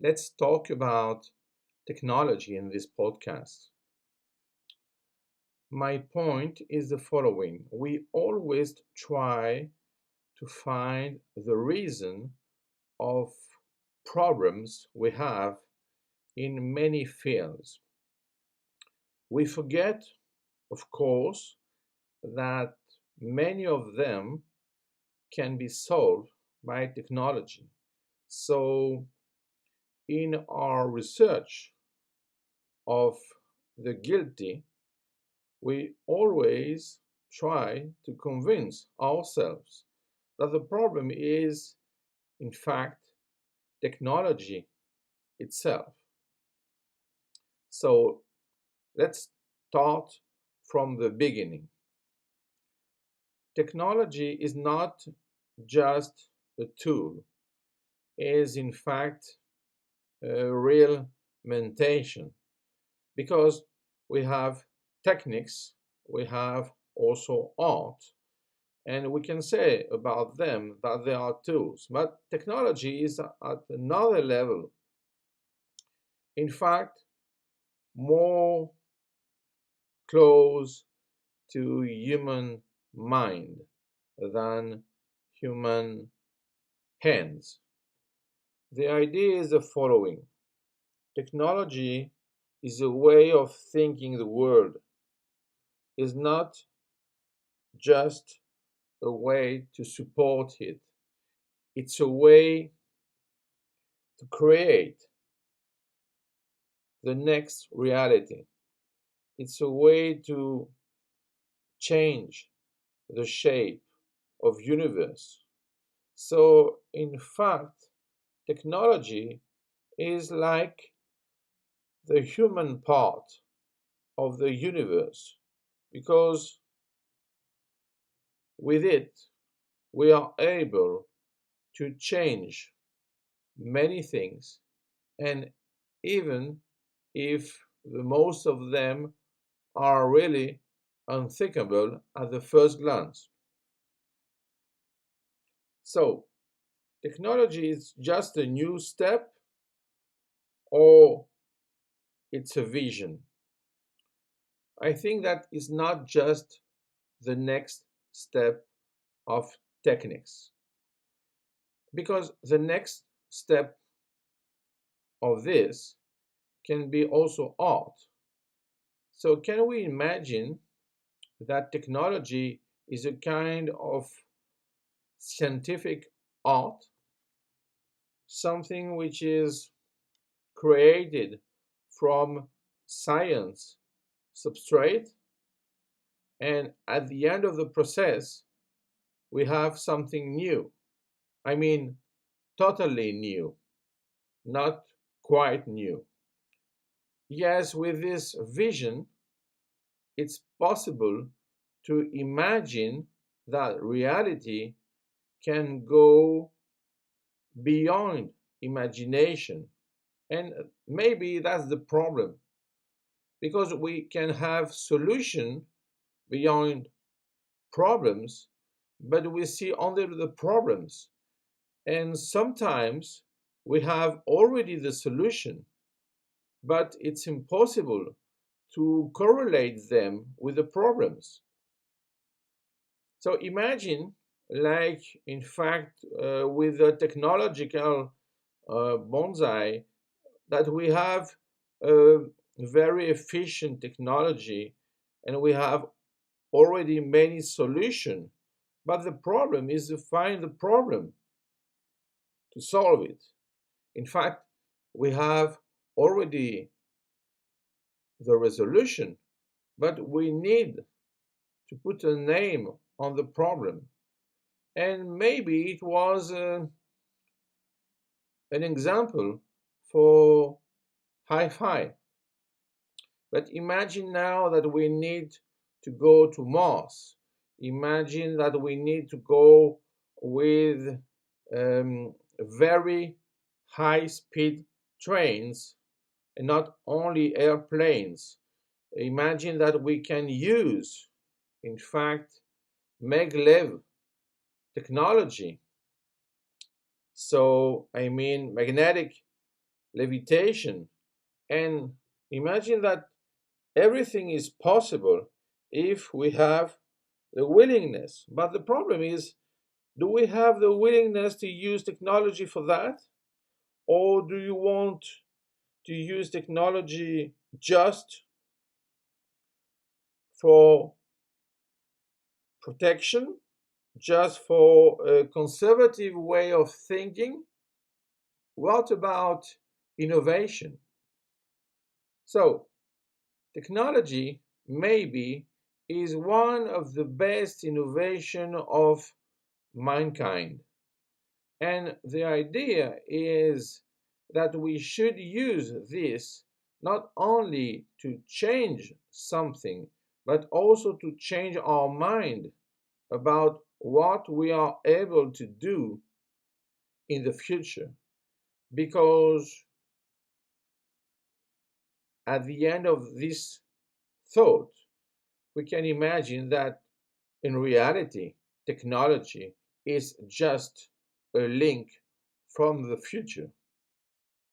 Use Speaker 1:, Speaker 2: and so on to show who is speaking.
Speaker 1: Let's talk about technology in this podcast. My point is the following. We always try to find the reason of problems we have in many fields. We forget, of course, that many of them can be solved by technology. So, in our research of the guilty, we always try to convince ourselves that the problem is, in fact, technology itself. So let's start from the beginning. Technology is not just a tool, it is in fact a real mentation because we have techniques, we have also art, and we can say about them that they are tools. But technology is at another level. In fact, more close to human mind than human hands. The idea is the following. Technology is a way of thinking the world, is not just a way to support it. It's a way to create the next reality. It's a way to change the shape of universe. So in fact, technology is like the human part of the universe because with it we are able to change many things, and even if the most of them are really unthinkable at the first glance. So, technology is just a new step or it's a vision. I think that is not just the next step of techniques, because the next step of this can be also art. So, can we imagine that technology is a kind of scientific art, something which is created from science substrate, and at the end of the process, we have something new. I mean, totally new, not quite new. Yes, with this vision, it's possible to imagine that reality can go beyond imagination. And maybe that's the problem because we can have solution beyond problems, but we see only the problems. And sometimes we have already the solution, but it's impossible to correlate them with the problems. So imagine, like in fact, with the technological bonsai, that we have a very efficient technology and we have already many solutions. But the problem is to find the problem to solve it. In fact, we have already the resolution, but we need to put a name on the problem. And maybe it was an example for hi-fi. But imagine now that we need to go to Mars. Imagine that we need to go with very high speed trains and not only airplanes. Imagine that we can use, in fact, maglev technology. So, I mean, magnetic levitation, and imagine that everything is possible if we have the willingness. But the problem is, do we have the willingness to use technology for that? Or do you want to use technology just for protection, just for a conservative way of thinking? What about innovation? So, technology maybe is one of the best innovation of mankind. And the idea is that we should use this not only to change something, but also to change our mind about what we are able to do in the future. Because at the end of this thought, we can imagine that in reality, technology is just a link from the future.